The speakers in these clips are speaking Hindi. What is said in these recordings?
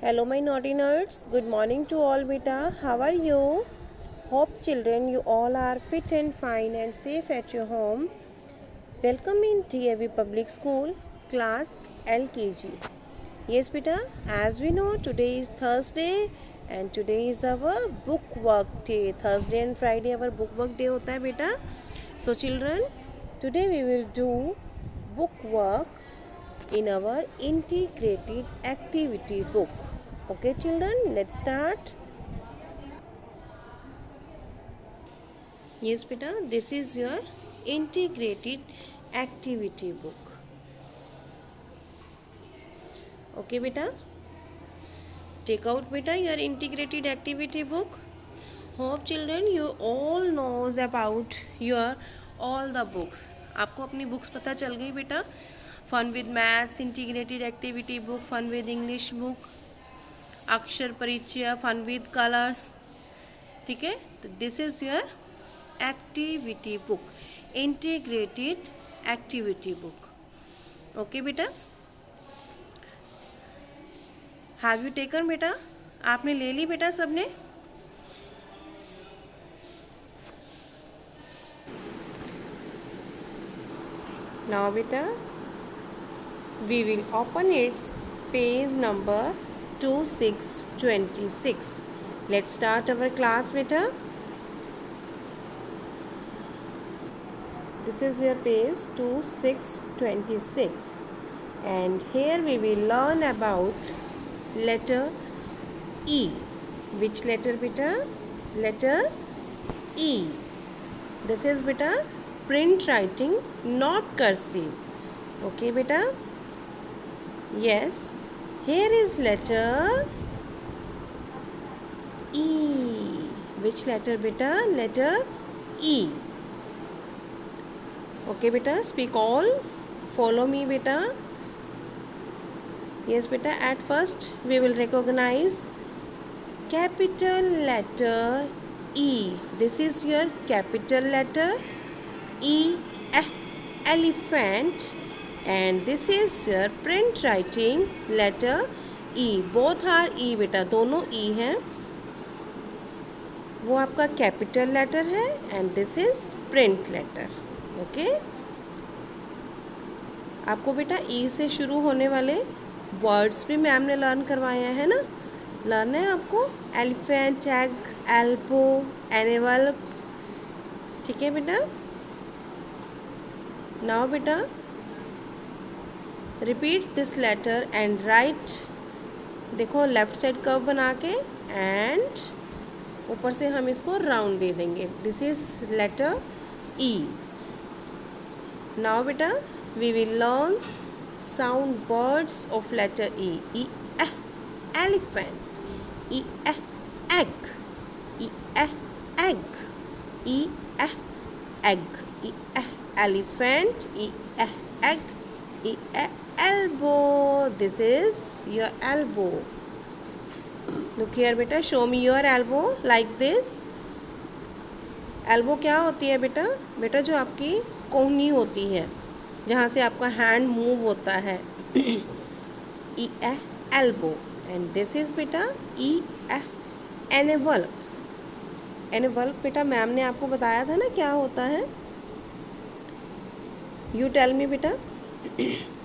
Hello my naughty nerds. Good morning to all beta. How are you? Hope children you all are fit and fine and safe at your home. Welcome in TAV Public School class LKG. Yes beta, as we know today is Thursday and today is our book work day. Thursday and Friday our book work day hota hai beta. So children, today we will do book work in our integrated activity book. Okay children, let's start. Yes beta, this is your integrated activity book. Okay beta, take out beta your integrated activity book. Hope children you all knows about your all the books. आपको अपनी बुक्स पता चल गई बेटा. Fun with maths integrated activity book, fun with English book, Akshar Parichay, fun with colours. ठीक है, तो this is your activity book, integrated activity book. Okay बेटा, हैव यू टेकन बेटा, आपने ले ली बेटा सबने. नाउ बेटा we will open its page number 2626. Let's start our class beta. This is your page 2626 and here we will learn about letter E. Which letter beta? Letter E. This is beta print writing, not cursive. Okay beta. Yes, here is letter E. Which letter beta? Letter E. Okay beta, speak all. Follow me beta. Yes beta, at first we will recognize capital letter E. This is your capital letter E, elephant. And this is your print writing letter E. Both are E बेटा, दोनों E हैं. वो आपका कैपिटल लेटर है and this is print letter. Okay, आपको बेटा E से शुरू होने वाले वर्ड्स भी मैम ने लर्न करवाया है ना. लर्न है आपको एलिफेंट, एग, एल्बो, एनिवल्प. ठीक है बेटा. नाउ बेटा repeat this letter and write. देखो लेफ्ट साइड कर्व बना के एंड ऊपर से हम इसको राउंड दे देंगे. This is letter E. Now बेटा we will learn sound words of letter E. E elephant, E egg, E egg, E egg, E elephant, E egg, E elbow. This is your elbow. Look here बेटा, show me your elbow like this. elbow क्या होती है बेटा? बेटा जो आपकी कोहनी होती है, जहाँ से आपका हैंड मूव होता है. ई elbow. and this is बेटा ई envelope. envelope बेटा मैम ने आपको बताया था ना क्या होता है. You tell me बेटा,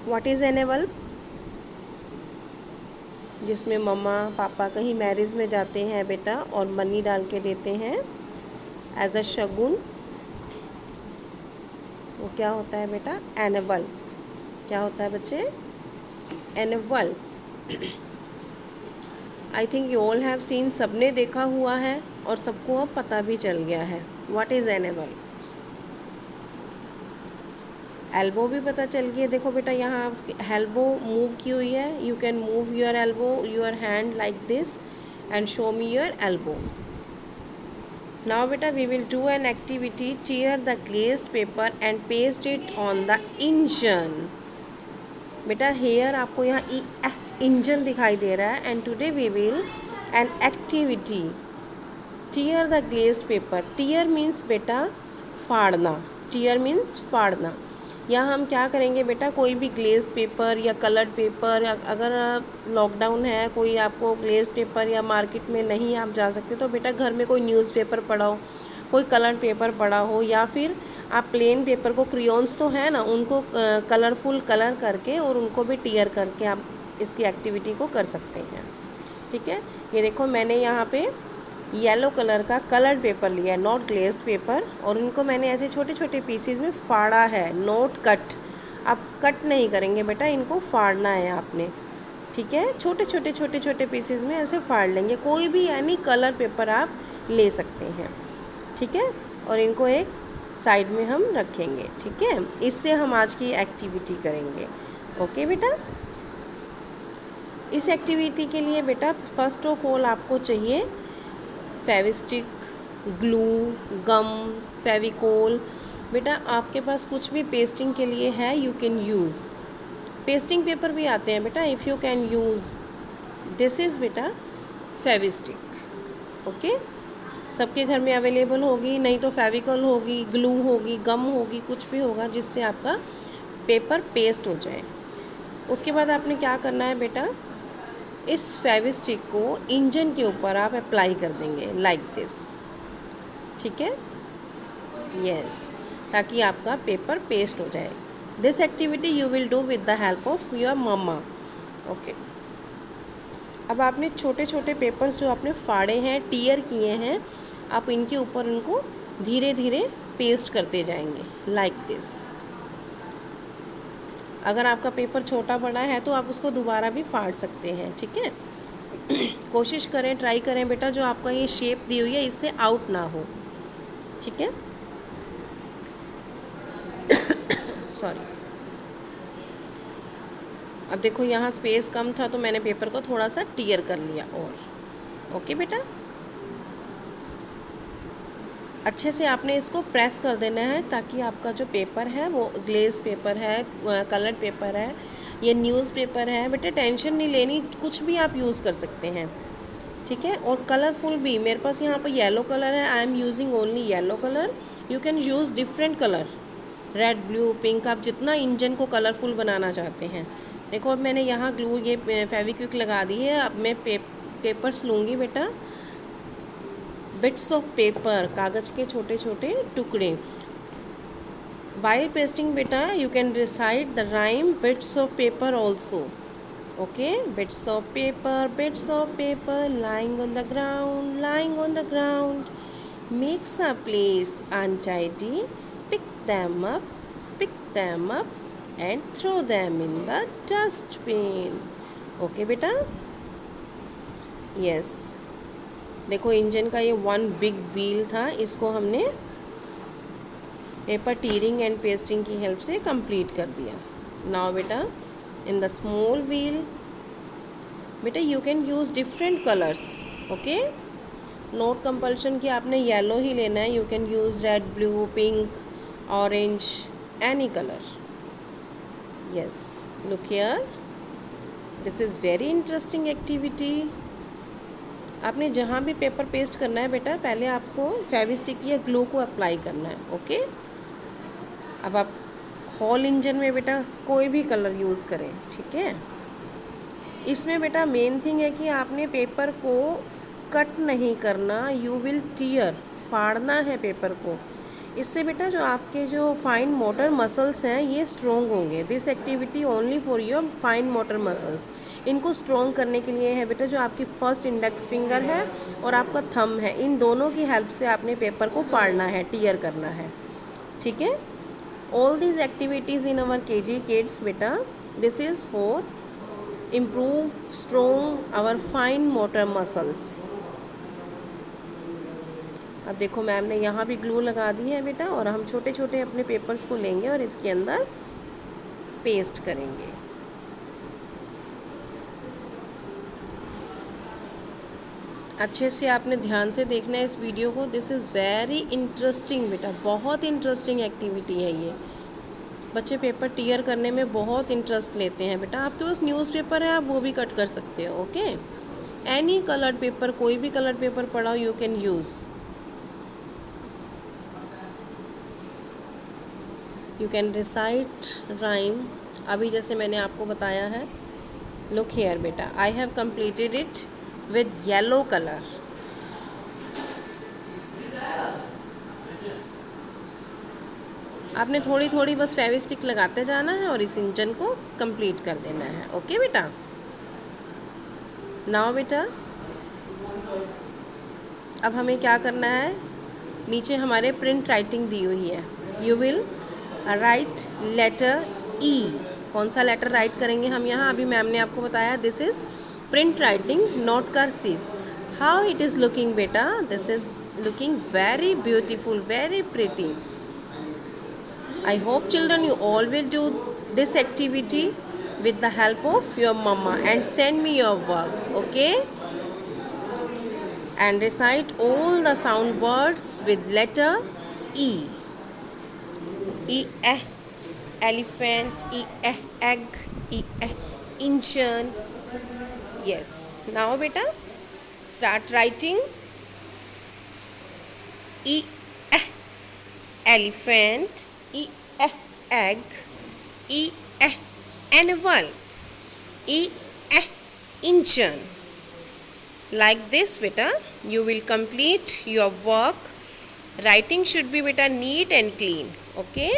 व्हाट इज़ एनवेल्प? जिसमें मम्मा पापा कहीं मैरिज में जाते हैं बेटा और मनी डाल के देते हैं एज अ शगुन. वो क्या होता है बेटा? एनवेल्प. क्या होता है बच्चे? Envelope. I think you all have seen, सबने देखा हुआ है और सबको अब पता भी चल गया है व्हाट इज़ एनवेल्प. एल्बो भी पता चल गई है. देखो बेटा यहाँ एल्बो मूव की हुई है. You can move your elbow, your hand like this and show me your elbow. Now बेटा we will do an activity. Tear the glazed paper and paste it on the engine. बेटा हेयर आपको यहाँ इंजन दिखाई दे रहा है and today we will an activity. Tear the glazed paper. Tear means बेटा फाड़ना. Tier means फाड़ना. या हम क्या करेंगे बेटा, कोई भी ग्लेज्ड पेपर या कलर्ड पेपर, अगर लॉकडाउन है, कोई आपको ग्लेज्ड पेपर या मार्केट में नहीं आप जा सकते, तो बेटा घर में कोई न्यूज़पेपर पड़ा हो, कोई कलर्ड पेपर पड़ा हो, या फिर आप प्लेन पेपर को, क्रेयॉन्स तो है ना, उनको कलरफुल कलर करके और उनको भी टियर करके आप इसकी एक्टिविटी को कर सकते हैं। ठीक है, ये देखो मैंने यहाँ पे येलो कलर का कलर्ड पेपर लिया है, नॉट ग्लेज्ड पेपर, और इनको मैंने ऐसे छोटे छोटे पीसेस में फाड़ा है, नॉट कट। आप कट नहीं करेंगे बेटा, इनको फाड़ना है आपने। ठीक है, छोटे छोटे छोटे छोटे पीसेस में ऐसे फाड़ लेंगे। कोई भी यानी कलर पेपर आप ले सकते हैं। ठीक है, और इनको एक साइड में हम रखेंगे। ठीक है, इससे हम आज की एक्टिविटी करेंगे। ओके बेटा, इस एक्टिविटी के लिए बेटा फर्स्ट ऑफ ऑल आपको चाहिए फेविस्टिक, ग्लू, गम, फेविकोल। बेटा आपके पास कुछ भी पेस्टिंग के लिए है, you can use. Pasting paper भी आते हैं बेटा, if you can use this is बेटा फेविस्टिक। ओके, सबके घर में अवेलेबल होगी, नहीं तो फेविकोल होगी, ग्लू होगी, गम होगी, कुछ भी होगा जिससे आपका पेपर पेस्ट हो जाए। उसके बाद आपने क्या करना है बेटा, इस फेविस्टिक को इंजन के ऊपर आप अप्लाई कर देंगे लाइक दिस। ठीक है, यस, ताकि आपका पेपर पेस्ट हो जाए। This activity you will do with the help of your मम्मा। ओके, अब आपने छोटे छोटे पेपर्स जो आपने फाड़े हैं, टियर किए हैं, आप इनके ऊपर इनको धीरे धीरे पेस्ट करते जाएंगे लाइक दिस। अगर आपका पेपर छोटा बड़ा है तो आप उसको दोबारा भी फाड़ सकते हैं। ठीक है, कोशिश करें, ट्राई करें बेटा, जो आपका ये शेप दी हुई है इससे आउट ना हो। ठीक है, सॉरी। अब देखो यहाँ स्पेस कम था तो मैंने पेपर को थोड़ा सा टियर कर लिया और। ओके बेटा, अच्छे से आपने इसको प्रेस कर देना है ताकि आपका जो पेपर है वो ग्लेज पेपर है, कलर्ड पेपर है, ये न्यूज़ पेपर है बेटा, टेंशन नहीं लेनी, कुछ भी आप यूज़ कर सकते हैं। ठीक है, और कलरफुल भी, मेरे पास यहाँ पर येलो कलर है, I am using only yellow colour. You can use different colour, red, blue, pink, आप जितना इंजन को कलरफुल बनाना चाहते हैं। देखो अब मैंने यहाँ ग्लू, ये फेविक्विक लगा दी है। अब मैं पेपर्स लूँगी बेटा, बिट्स ऑफ पेपर, कागज़ के छोटे छोटे टुकड़े। वाइल पेस्टिंग बेटा you can recite the rhyme bits of paper also. Okay, bits of paper lying on the ground makes a place untidy, pick them up and throw them in the dustbin. Okay बेटा, यस, देखो इंजन का ये वन बिग व्हील था, इसको हमने पेपर टीयरिंग एंड पेस्टिंग की हेल्प से कंप्लीट कर दिया। नाउ बेटा इन द स्मॉल व्हील बेटा you can use different colours. Okay, note compulsion कि आपने येलो ही लेना है, you can use red, blue, pink, orange, any colour. Yes, look here, this is very interesting activity. आपने जहाँ भी पेपर पेस्ट करना है बेटा, पहले आपको फेविस्टिक या ग्लू को अप्लाई करना है। ओके, अब आप हॉल इंजन में बेटा कोई भी कलर यूज़ करें। ठीक है, इसमें बेटा मेन थिंग है कि आपने पेपर को कट नहीं करना, यू विल टीयर, फाड़ना है पेपर को। इससे बेटा जो आपके जो फाइन मोटर मसल्स हैं ये स्ट्रॉन्ग होंगे। This activity only for your fine motor muscles. इनको स्ट्रॉन्ग करने के लिए है बेटा जो आपकी फर्स्ट इंडेक्स फिंगर है और आपका थंब है, इन दोनों की हेल्प से आपने पेपर को फाड़ना है, टीयर करना है। ठीक है, all these activities in our KG kids बेटा, this is for improve strong our fine motor muscles. अब देखो मैम ने यहाँ भी ग्लू लगा दी है बेटा, और हम छोटे छोटे अपने पेपर्स को लेंगे और इसके अंदर पेस्ट करेंगे। अच्छे से आपने ध्यान से देखना है इस वीडियो को। दिस इज़ वेरी इंटरेस्टिंग बेटा, बहुत इंटरेस्टिंग एक्टिविटी है ये। बच्चे पेपर टीयर करने में बहुत इंटरेस्ट लेते हैं बेटा। आपके पास न्यूज़पेपर है, आप वो भी कट कर सकते हो। ओके, एनी कलर्ड पेपर, कोई भी कलर्ड पेपर पड़ा हो you can use. You can recite rhyme. अभी जैसे मैंने आपको बताया है, लुक हेयर बेटा, I have completed it with yellow colour. आपने थोड़ी थोड़ी बस फेविस्टिक लगाते जाना है और इस इंजन को कंप्लीट कर देना है। ओके बेटा। नाउ बेटा अब हमें क्या करना है, नीचे हमारे प्रिंट राइटिंग दी हुई है। यू विल राइट लेटर ई। कौन सा लेटर राइट करेंगे हम यहाँ? अभी मैम ने आपको बताया this is print writing not cursive. How it is looking बेटा? This is looking very beautiful, very pretty. I hope children you all will do this activity with the help of your mama and send me your work, okay? And recite all the sound words with letter E. E elephant, egg, engine. Yes. Now beta start writing. E elephant, egg, animal, engine. Like this beta you will complete your work. Writing should be beta neat and clean. Okay,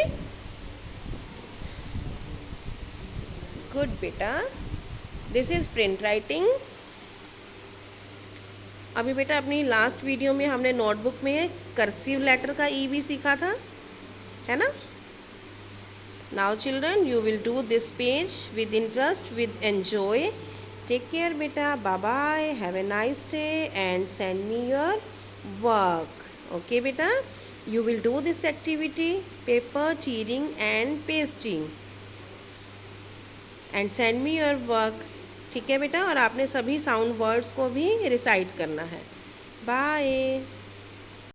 good beta. This is print writing. अभी बेटा अपनी लास्ट वीडियो में हमने नोटबुक में कर्सिव लेटर का ई भी सीखा था, है ना? Now children you will do this page with interest, with enjoy. Take care beta. Bye bye. Have a nice day and send me your work. Okay beta. You will do this activity, paper tearing and pasting, and send me your work. ठीक है बेटा, और आपने सभी साउंड वर्ड्स को भी रिसाइट करना है। बाय।